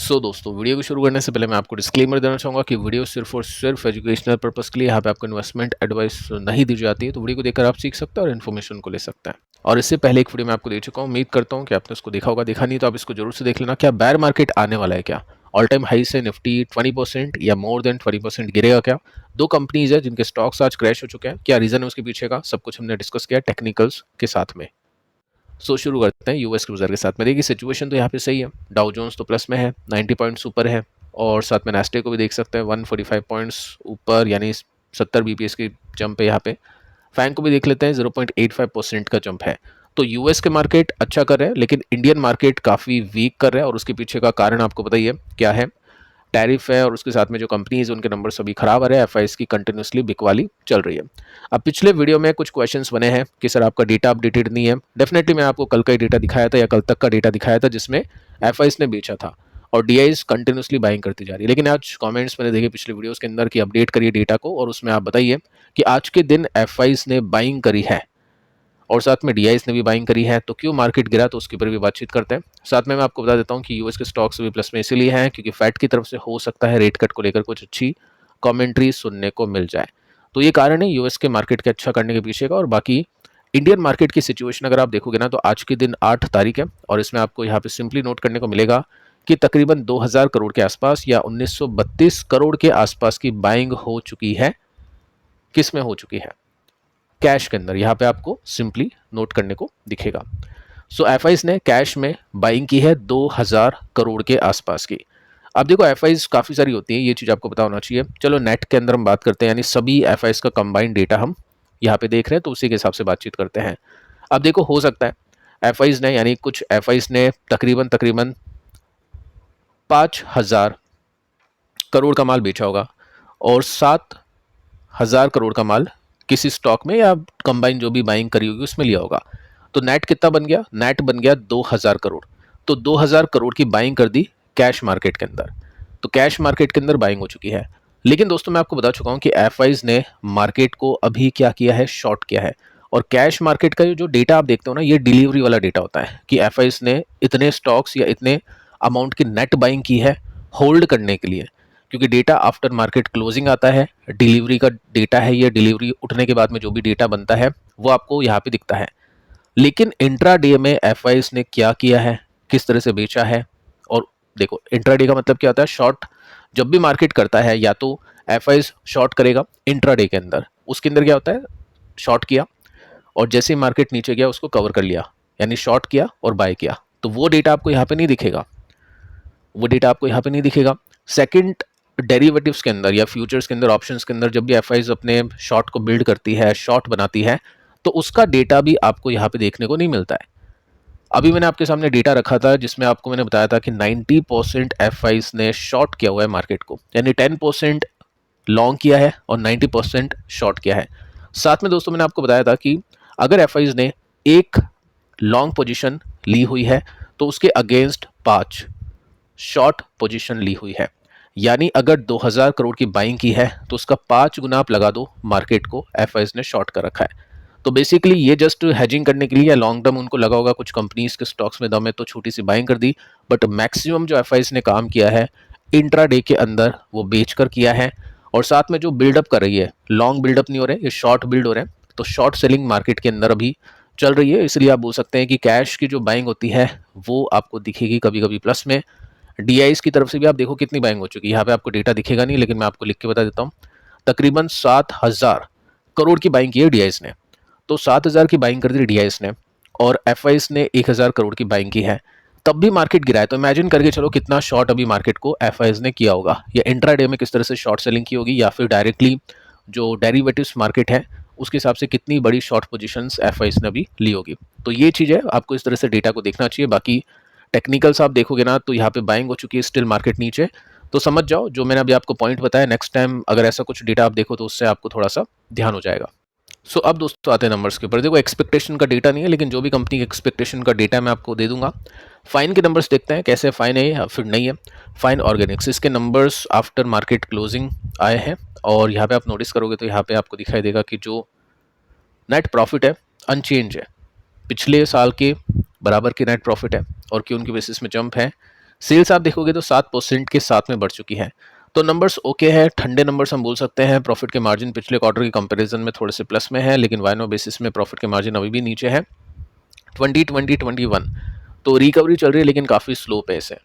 दोस्तों, वीडियो को शुरू करने से पहले मैं आपको डिस्क्लेमर देना चाहूँगा कि वीडियो सिर्फ और सिर्फ एजुकेशनल पर्पस के लिए, यहाँ पे आपको इन्वेस्टमेंट एडवाइस नहीं दी जाती है। तो वीडियो को देखकर आप सीख सकते हैं और इन्फॉर्मेशन को ले सकते हैं। और इससे पहले एक वीडियो मैं आपको दे चुका हूँ, उम्मीद करता हूँ कि आपने उसको देखा होगा। देखा नहीं तो आप इसको जरूर से देख लेना। क्या बेयर मार्केट आने वाला है? क्या ऑल टाइम हाई से निफ्टी 20% या मोर देन 20% गिरेगा? क्या दो कंपनीज है जिनके स्टॉक्स आज क्रैश हो चुके हैं, क्या रीजन है उसके पीछे का, सब कुछ हमने डिस्कस किया टेक्निकल्स के साथ में। शुरू करते हैं यूएस क्रूजर के साथ में। देखिए सिचुएशन तो यहाँ पे सही है, डाउ जोन्स तो प्लस में है, 90 पॉइंट्स ऊपर है, और साथ में नास्टे को भी देख सकते हैं 145 पॉइंट्स ऊपर, यानी 70 बीपीएस की जंप है यहाँ पे। फैंग को भी देख लेते हैं, 0.85% का जंप है। तो यूएस के मार्केट अच्छा कर रहे हैं, लेकिन इंडियन मार्केट काफ़ी वीक कर रहा है, और उसके पीछे का कारण आपको पता ही है क्या है। टैरिफ है, और उसके साथ में जो कंपनीज उनके नंबर सभी खराब आ रहे हैं। एफआईएस की कंटिन्यूसली बिकवाली चल रही है। अब पिछले वीडियो में कुछ क्वेश्चंस बने हैं कि सर आपका डेटा अपडेटेड नहीं है। डेफिनेटली मैं आपको कल का ही डेटा दिखाया था, या कल तक का डेटा दिखाया था, जिसमें एफआईएस ने बेचा था और डीआईज कंटिन्यूसली बाइंग करती जा रही है। लेकिन आज कमेंट्स मैंने देखे पिछले वीडियोस के अंदर कि अपडेट करिए डेटा को, और उसमें आप बताइए कि आज के दिन एफआईएस ने बाइंग करी है और साथ में डीआईएस ने भी बाइंग करी है, तो क्यों मार्केट गिरा, तो उसके ऊपर भी बातचीत करते हैं। साथ में मैं आपको बता देता हूँ कि यूएस के स्टॉक्स भी प्लस में इसीलिए हैं क्योंकि फेड की तरफ से हो सकता है रेट कट को लेकर कुछ अच्छी कमेंट्री सुनने को मिल जाए। तो ये कारण है यूएस के मार्केट के अच्छा करने के पीछे का। और बाकी इंडियन मार्केट की सिचुएशन अगर आप देखोगे ना, तो आज के दिन 8 तारीख है, और इसमें आपको यहाँ पे सिंपली नोट करने को मिलेगा कि तकरीबन 2000 करोड़ के आसपास या 1932 करोड़ के आसपास की बाइंग हो चुकी है। किस में हो चुकी है? कैश के अंदर। यहाँ पे आपको सिंपली नोट करने को दिखेगा। एफआईज ने कैश में बाइंग की है 2000 करोड़ के आसपास की। अब देखो एफआईज काफ़ी सारी होती है, ये चीज़ आपको पता होना चाहिए। चलो नेट के अंदर हम बात करते हैं, यानी सभी एफआईज का कंबाइंड डेटा हम यहाँ पे देख रहे हैं, तो उसी के हिसाब से बातचीत करते हैं। अब देखो हो सकता है एफआईज ने, यानी कुछ एफआईज ने तकरीबन तकरीबन 5000 करोड़ का माल बेचा होगा, और 7000 करोड़ का माल किसी स्टॉक में या कंबाइन जो भी बाइंग करी होगी उसमें लिया होगा। तो नेट कितना बन गया? नेट बन गया 2000 करोड़। तो 2000 करोड़ की बाइंग कर दी कैश मार्केट के अंदर। तो कैश मार्केट के अंदर बाइंग हो चुकी है। लेकिन दोस्तों मैं आपको बता चुका हूं कि एफआईज ने मार्केट को अभी क्या किया है? शॉर्ट किया है। और कैश मार्केट का जो डेटा आप देखते हो ना, ये डिलीवरी वाला डेटा होता है कि एफआईज ने इतने स्टॉक्स या इतने अमाउंट की नेट बाइंग की है होल्ड करने के लिए। क्योंकि डेटा आफ्टर मार्केट क्लोजिंग आता है, डिलीवरी का डेटा है, ये डिलीवरी उठने के बाद में जो भी डेटा बनता है वो आपको यहाँ पे दिखता है। लेकिन इंट्राडे में एफआईज ने क्या किया है, किस तरह से बेचा है। और देखो इंट्राडे का मतलब क्या होता है? शॉर्ट। जब भी मार्केट करता है, या तो एफआईज शॉर्ट करेगा इंट्राडे के अंदर, उसके अंदर क्या होता है? शॉर्ट किया, और जैसे ही मार्केट नीचे गया उसको कवर कर लिया, यानी शॉर्ट किया और बाय किया। तो वो डेटा आपको यहाँ पे नहीं दिखेगा, वो डेटा आपको यहाँ पे नहीं दिखेगा। सेकंड, डेरिवेटिव्स के अंदर या फ्यूचर्स के अंदर, ऑप्शंस के अंदर जब भी एफआईज अपने शॉर्ट को बिल्ड करती है, शॉर्ट बनाती है, तो उसका डेटा भी आपको यहाँ पे देखने को नहीं मिलता है। अभी मैंने आपके सामने डेटा रखा था जिसमें आपको मैंने बताया था कि 90% एफआईज ने शॉर्ट किया हुआ है मार्केट को, यानी 10% लॉन्ग किया है और 90% शॉर्ट किया है। साथ में दोस्तों मैंने आपको बताया था कि अगर एफआईज ने एक लॉन्ग पोजीशन ली हुई है, तो उसके अगेंस्ट 5 शॉर्ट पोजीशन ली हुई है। यानी अगर 2000 करोड़ की बाइंग की है, तो उसका 5 गुना आप लगा दो मार्केट को एफआईज ने शॉर्ट कर रखा है। तो बेसिकली ये जस्ट हेजिंग करने के लिए, या लॉन्ग टर्म उनको लगा होगा कुछ कंपनीज के स्टॉक्स में दम है तो छोटी सी बाइंग कर दी। बट मैक्सिमम जो एफआईज ने काम किया है इंट्राडे के अंदर, वो बेचकर किया है। और साथ में जो बिल्डअप कर रही है, लॉन्ग बिल्डअप नहीं हो रहे, ये शॉर्ट बिल्ड हो रहे हैं। तो शॉर्ट सेलिंग मार्केट के अंदर अभी चल रही है। इसलिए आप बोल सकते हैं कि कैश की जो बाइंग होती है वो आपको दिखेगी कभी कभी प्लस में। डीआईज की तरफ से भी आप देखो कितनी बाइंग हो चुकी है। यहाँ पे आपको डेटा दिखेगा नहीं, लेकिन मैं आपको लिख के बता देता हूँ। तकरीबन 7000 करोड़ की बाइंग की है डीआईज ने। तो 7000 की बाइंग कर दी डीआईज ने, और एफआईज ने 1000 करोड़ की बाइंग की है, तब भी मार्केट गिरा है। तो इमेजिन करके चलो कितना शॉर्ट अभी मार्केट को एफआईज ने किया होगा, या इंट्राडे में किस तरह से शॉर्ट सेलिंग की होगी, या फिर डायरेक्टली जो डेरिवेटिव्स मार्केट है उसके हिसाब से कितनी बड़ी शॉर्ट पोजीशंस एफआईज ने अभी ली होगी। तो ये चीज़ है, आपको इस तरह से डेटा को देखना चाहिए। बाकी टेक्निकल्स आप देखोगे ना, तो यहाँ पे बाइंग हो चुकी है, स्टिल मार्केट नीचे। तो समझ जाओ जो मैंने अभी आपको पॉइंट बताया, नेक्स्ट टाइम अगर ऐसा कुछ डेटा आप देखो तो उससे आपको थोड़ा सा ध्यान हो जाएगा। अब दोस्तों आते हैं नंबर्स के ऊपर। देखो एक्सपेक्टेशन का डेटा नहीं है, लेकिन जो भी कंपनी के एक्सपेक्टेशन का डेटा मैं आपको दे दूंगा। फाइन के नंबर्स देखते हैं कैसे फाइन है या फिर नहीं है। फाइन ऑर्गेनिक्स, इसके नंबर्स आफ्टर मार्केट क्लोजिंग आए हैं, और यहाँ पे आप नोटिस करोगे तो यहाँ पे आपको दिखाई देगा कि जो नेट प्रॉफिट है अनचेंज है, पिछले साल के बराबर की नेट प्रॉफिट है, और क्यों उनकी बेसिस में जंप है सेल्स आप देखोगे तो 7% के साथ में बढ़ चुकी है। तो नंबर्स ओके है, ठंडे नंबर्स हम बोल सकते हैं। प्रॉफिट के मार्जिन पिछले क्वार्टर के कंपैरिजन में थोड़े से प्लस में है, लेकिन वाइनो बेसिस में प्रॉफिट के मार्जिन अभी भी नीचे है। 2020-21 तो रिकवरी चल रही है, लेकिन काफ़ी स्लो पेस है।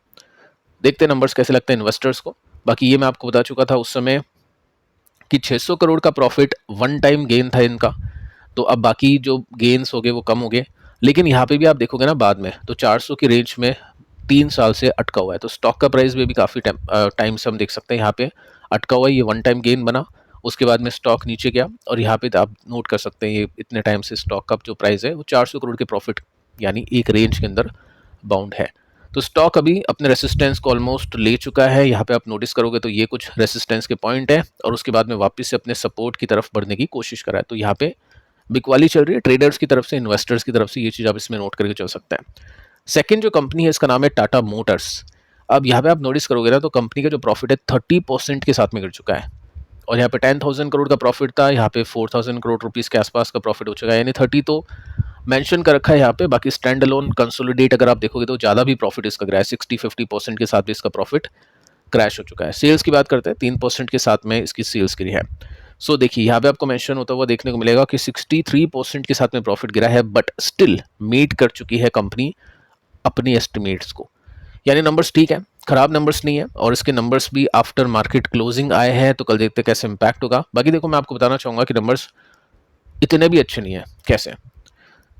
देखते हैं नंबर्स कैसे लगते हैं इन्वेस्टर्स को। बाकी ये मैं आपको बता चुका था उस समय कि 600 करोड़ का प्रॉफिट वन टाइम गेन था इनका। तो अब बाकी जो गेन्स हो गए वो कम हो गए, लेकिन यहाँ पे भी आप देखोगे ना बाद में तो 400 की रेंज में 3 साल से अटका हुआ है। तो स्टॉक का प्राइस भी काफ़ी टाइम से हम देख सकते हैं यहाँ पे अटका हुआ है। ये वन टाइम गेन बना, उसके बाद में स्टॉक नीचे गया, और यहाँ पे आप नोट कर सकते हैं ये इतने टाइम से स्टॉक का जो प्राइस है वो 400 करोड़ के प्रॉफिट यानी एक रेंज के अंदर बाउंड है। तो स्टॉक अभी अपने रेसिस्टेंस को ऑलमोस्ट ले चुका है। यहाँ पे आप नोटिस करोगे तो ये कुछ रेसिस्टेंस के पॉइंट है, और उसके बाद में वापस से अपने सपोर्ट की तरफ बढ़ने की कोशिश करा है। तो यहाँ पे बिकवाली चल रही है ट्रेडर्स की तरफ से, इन्वेस्टर्स की तरफ से। ये चीज़ आप इसमें नोट करके चल सकते हैं। सेकंड जो कंपनी है इसका नाम है टाटा मोटर्स। अब यहाँ पे आप नोटिस करोगे ना तो कंपनी का जो प्रॉफिट है 30% के साथ में गिर चुका है, और यहाँ पे 10,000 करोड़ का प्रॉफिट था, यहाँ पे 4,000 करोड़ रुपीज़ के आसपास का प्रॉफिट हो चुका है। यानी 30 तो मेंशन कर रखा है यहाँ पे, बाकी स्टैंड अलोन कंसोलिडेट अगर आप देखोगे तो ज़्यादा भी प्रॉफिट इसका गिरा है। 60-50% के साथ भी इसका प्रॉफिट क्रैश हो चुका है। सेल्स की बात करते हैं, 3% के साथ में इसकी सेल्स गिरी है। सो देखिए यहाँ पे आपको मेंशन होता हुआ देखने को मिलेगा कि 63% के साथ में प्रॉफिट गिरा है, बट स्टिल मीट कर चुकी है कंपनी अपनी एस्टिमेट्स को। यानी नंबर्स ठीक है, खराब नंबर्स नहीं है, और इसके नंबर्स भी आफ्टर मार्केट क्लोजिंग आए हैं। तो कल देखते हैं कैसे इंपैक्ट होगा। बाकी देखो मैं आपको बताना चाहूँगा कि नंबर्स इतने भी अच्छे नहीं है। कैसे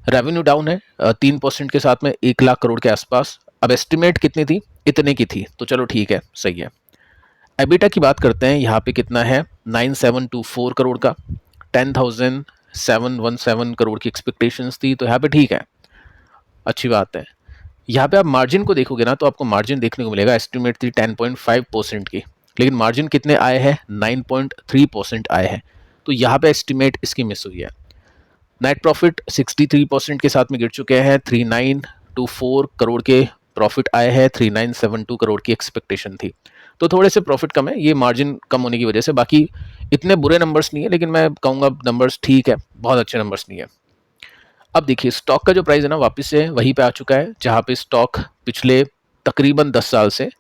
रेवेन्यू डाउन है 3% के साथ में 1 लाख करोड़ के आसपास। अब एस्टिमेट कितनी थी, इतने की थी, तो चलो ठीक है, सही है। एबिटा की बात करते हैं, यहाँ पे कितना है 9724 करोड़ का, 10,717 करोड़ की एक्सपेक्टेशंस थी, तो यहाँ पे ठीक है, अच्छी बात है। यहाँ पे आप मार्जिन को देखोगे ना तो आपको मार्जिन देखने को मिलेगा, एस्टिमेट थी 10.5% की, लेकिन मार्जिन कितने आए हैं 9.3% आए हैं। तो यहाँ पे एस्टिमेट इसकी मिस हुई है। नेट प्रॉफिट 63% के साथ में गिर चुके हैं, 3924 करोड़ के प्रॉफिट आए हैं, 3972 करोड़ की एक्सपेक्टेशन थी। तो थोड़े से प्रॉफिट कम है, ये मार्जिन कम होने की वजह से। बाकी इतने बुरे नंबर्स नहीं है, लेकिन मैं कहूँगा नंबर्स ठीक है, बहुत अच्छे नंबर्स नहीं है। अब देखिए स्टॉक का जो प्राइस है ना वापस से वहीं पे आ चुका है जहाँ पे स्टॉक पिछले तकरीबन 10 साल से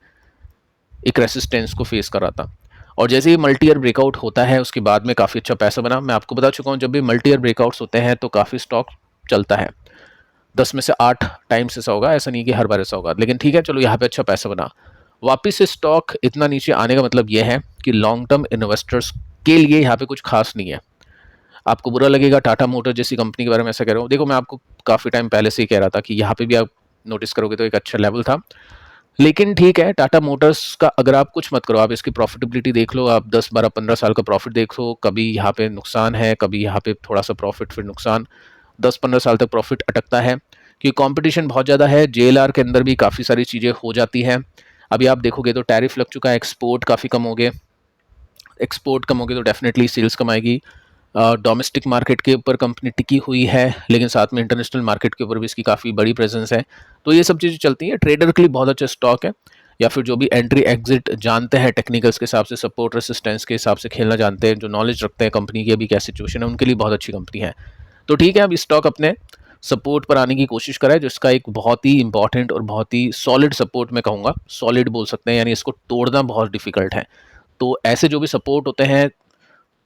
एक रेसिस्टेंस को फेस कर रहा था, और जैसे ही मल्टी ईयर ब्रेकआउट होता है उसके बाद में काफ़ी अच्छा पैसा बना। मैं आपको बता चुका हूँ जब भी मल्टी ईयर ब्रेकआउट्स होते हैं तो काफ़ी स्टॉक चलता है, 10 में से 8 टाइम्स ऐसा होगा, ऐसा नहीं कि हर बार ऐसा होगा, लेकिन ठीक है चलो यहाँ पे अच्छा पैसा बना। वापिस से स्टॉक इतना नीचे आने का मतलब यह है कि लॉन्ग टर्म इन्वेस्टर्स के लिए यहाँ पे कुछ खास नहीं है। आपको बुरा लगेगा टाटा मोटर जैसी कंपनी के बारे में ऐसा कह रहा हूँ, देखो मैं आपको काफ़ी टाइम पहले से ही कह रहा था कि यहाँ पे भी आप नोटिस करोगे तो एक अच्छा लेवल था, लेकिन ठीक है टाटा मोटर्स का अगर आप कुछ मत करो, आप इसकी प्रॉफिटेबिलिटी देख लो, आप 10-12-15 साल का प्रॉफिट देख लो, कभी यहाँ पे नुकसान है, कभी यहाँ पे थोड़ा सा प्रॉफिट फिर नुकसान, 10-15 साल तक प्रॉफिट अटकता है क्योंकि कंपटीशन बहुत ज़्यादा है। जेएलआर के अंदर भी काफ़ी सारी चीज़ें हो जाती हैं। अभी आप देखोगे तो टैरिफ लग चुका है, एक्सपोर्ट काफ़ी कम हो गए, एक्सपोर्ट कम हो गए तो डेफिनेटली सेल्स कम आएगी। डोमेस्टिक मार्केट के ऊपर कंपनी टिकी हुई है, लेकिन साथ में इंटरनेशनल मार्केट के ऊपर भी इसकी काफ़ी बड़ी प्रेजेंस है। तो ये सब चीज़ें चलती हैं, ट्रेडर के लिए बहुत अच्छा स्टॉक है, या फिर जो भी एंट्री एग्जिट जानते हैं, टेक्निकल्स के हिसाब से, सपोर्ट रेसिस्टेंस के हिसाब से खेलना जानते हैं, जो नॉलेज रखते हैं कंपनी की अभी क्या सिचुएशन है, उनके लिए बहुत अच्छी कंपनी है। तो ठीक है, अब स्टॉक अपने सपोर्ट पर आने की कोशिश करा है, जिसका एक बहुत ही इंपॉर्टेंट और बहुत ही सॉलिड सपोर्ट, मैं कहूँगा सॉलिड बोल सकते हैं, यानी इसको तोड़ना बहुत डिफिकल्ट है। तो ऐसे जो भी सपोर्ट होते हैं,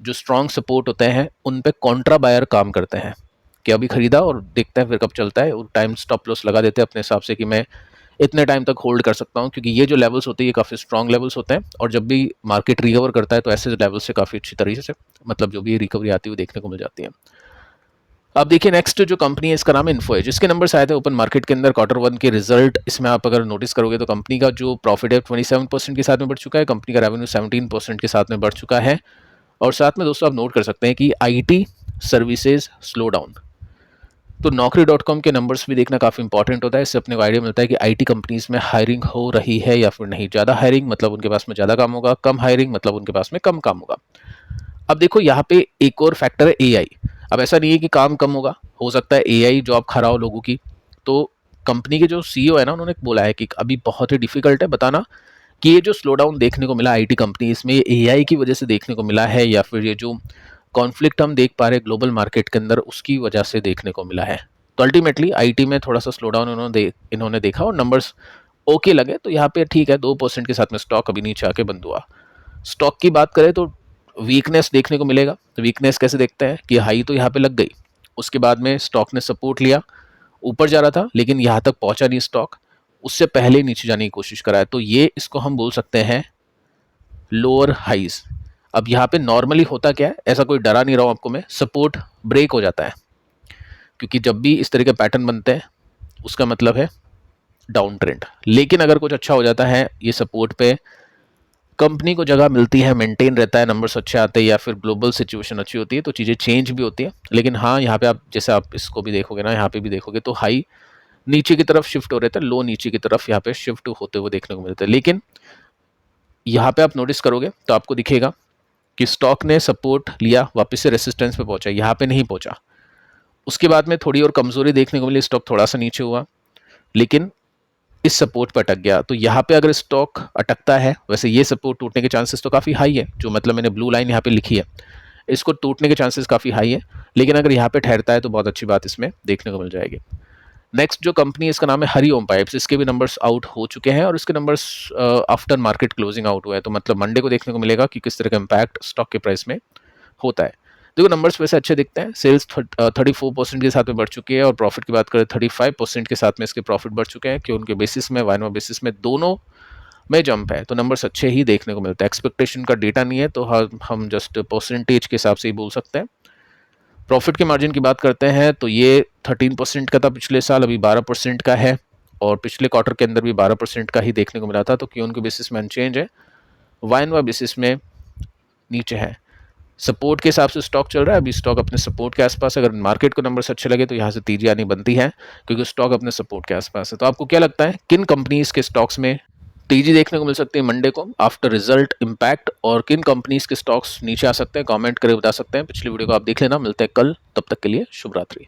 जो स्ट्रॉन्ग सपोर्ट होते हैं, उन पे कॉन्ट्रा बायर काम करते हैं कि अभी खरीदा और देखते हैं फिर कब चलता है, और टाइम स्टॉप लॉस लगा देते हैं अपने हिसाब से कि मैं इतने टाइम तक होल्ड कर सकता हूँ, क्योंकि ये जो लेवल्स होते हैं ये काफ़ी स्ट्रॉन्ग लेवल्स होते हैं, और जब भी मार्केट रिकवर करता है तो ऐसे लेवल से काफ़ी अच्छी तरीके से मतलब जो भी रिकवरी आती है वो देखने को मिल जाती है। अब देखिए नेक्स्ट जो कंपनी है इसका नाम है इन्फो है, जिसके नंबर्स आए थे ओपन मार्केट के अंदर Q1 के रिजल्ट। इसमें आप अगर नोटिस करोगे तो कंपनी का जो प्रॉफिट है 27% के साथ में बढ़ चुका है, कंपनी का रेवेन्यू 17% के साथ में बढ़ चुका है, और साथ में दोस्तों आप नोट कर सकते हैं कि आईटी सर्विसेज स्लो डाउन। तो Naukri.com के नंबर्स भी देखना काफ़ी इंपॉर्टेंट होता है, इससे अपने को आइडिया मिलता है कि आईटी कंपनीज में हायरिंग हो रही है या फिर नहीं। ज़्यादा हायरिंग मतलब उनके पास में ज़्यादा काम होगा, कम हायरिंग मतलब उनके पास में कम काम होगा। अब देखो यहाँ पे एक और फैक्टर है एआई। अब ऐसा नहीं है कि काम कम होगा, हो सकता है एआई जॉब खा रहा हो लोगों की। तो कंपनी के जो सीईओ है ना, उन्होंने बोला है कि अभी बहुत ही डिफिकल्ट है बताना कि ये जो स्लो डाउन देखने को मिला आईटी कंपनी, इसमें ये एआई की वजह से देखने को मिला है या फिर ये जो कॉन्फ्लिक्ट हम देख पा रहे हैं ग्लोबल मार्केट के अंदर उसकी वजह से देखने को मिला है। तो अल्टीमेटली आईटी में थोड़ा सा स्लो डाउन इन्होंने देखा, और नंबर्स ओके लगे तो यहाँ पे ठीक है, 2% के साथ में स्टॉक अभी नीचे आके बंद हुआ। स्टॉक की बात करें तो वीकनेस देखने को मिलेगा। तो वीकनेस कैसे देखते हैं कि हाई तो यहाँ पे लग गई, उसके बाद में स्टॉक ने सपोर्ट लिया, ऊपर जा रहा था लेकिन यहाँ तक पहुंचा नहीं स्टॉक, उससे पहले नीचे जाने की कोशिश करा है, तो ये इसको हम बोल सकते हैं लोअर हाइज। अब यहाँ पे नॉर्मली होता क्या है, ऐसा कोई डरा नहीं रहा हूँ आपको मैं, सपोर्ट ब्रेक हो जाता है, क्योंकि जब भी इस तरह के पैटर्न बनते हैं उसका मतलब है डाउन ट्रेंड। लेकिन अगर कुछ अच्छा हो जाता है, ये सपोर्ट पे कंपनी को जगह मिलती है, मेंटेन रहता है, नंबर्स अच्छे आते हैं या फिर ग्लोबल सिचुएशन अच्छी होती है, तो चीज़ें चेंज भी होती है। लेकिन हाँ, यहाँ पे आप जैसे आप इसको भी देखोगे ना, यहाँ पे भी देखोगे तो हाई नीचे की तरफ शिफ्ट हो रहे थे, लो नीचे की तरफ यहाँ पे शिफ्ट होते हुए देखने को मिलते हैं। लेकिन यहाँ पे आप नोटिस करोगे तो आपको दिखेगा कि स्टॉक ने सपोर्ट लिया, वापस से रेसिस्टेंस पे पहुंचा, यहाँ पे नहीं पहुंचा। उसके बाद में थोड़ी और कमजोरी देखने को मिली, स्टॉक थोड़ा सा नीचे हुआ, लेकिन इस सपोर्ट पर अटक गया। तो यहाँ पे अगर स्टॉक अटकता है, वैसे ये सपोर्ट टूटने के चांसेस तो काफ़ी हाई है, जो मतलब मैंने ब्लू लाइन यहाँ पे लिखी है, इसको टूटने के चांसेस काफ़ी हाई है। लेकिन अगर यहाँ पे ठहरता है तो बहुत अच्छी बात इसमें देखने को मिल जाएगी। नेक्स्ट जो कंपनी है इसका नाम है हरिओम पाइप्स। इसके भी नंबर्स आउट हो चुके हैं और इसके numbers after market closing out हुआ है, तो मतलब मंडे को देखने को मिलेगा कि किस तरह का इम्पैक्ट स्टॉक के प्राइस में होता है। देखो नंबर्स वैसे अच्छे दिखते हैं, सेल्स 34% के साथ में बढ़ चुकी है और प्रॉफिट की बात करें 35% के साथ में इसके प्रॉफिट बढ़ चुके हैं, कि उनके बेसिस में वाइनवा बेसिस में दोनों में जंप है, तो नंबर्स अच्छे ही देखने को मिलते हैं। एक्सपेक्टेशन का डेटा नहीं है तो हम जस्ट परसेंटेज के हिसाब से ही बोल सकते हैं। प्रॉफिट के मार्जिन की बात करते हैं तो ये 13% का था पिछले साल, अभी 12% का है, और पिछले क्वार्टर के अंदर भी 12% का ही देखने को मिला था, तो क्यों उनके बेसिस में अनचेंज है, वाइनवा बेसिस में नीचे है। सपोर्ट के हिसाब से स्टॉक चल रहा है, अभी स्टॉक अपने सपोर्ट के आसपास। अगर मार्केट को नंबर्स अच्छे लगे तो यहाँ से तेजी आनी बनती है, क्योंकि स्टॉक अपने सपोर्ट के आसपास है। तो आपको क्या लगता है किन कंपनीज के स्टॉक्स में तेजी देखने को मिल सकती है मंडे को आफ्टर रिजल्ट इम्पैक्ट, और किन कंपनीज के स्टॉक्स नीचे आ सकते हैं? कमेंट करके बता सकते हैं। पिछली वीडियो को आप देख लेना। मिलते हैं कल, तब तक के लिए शुभ रात्रि।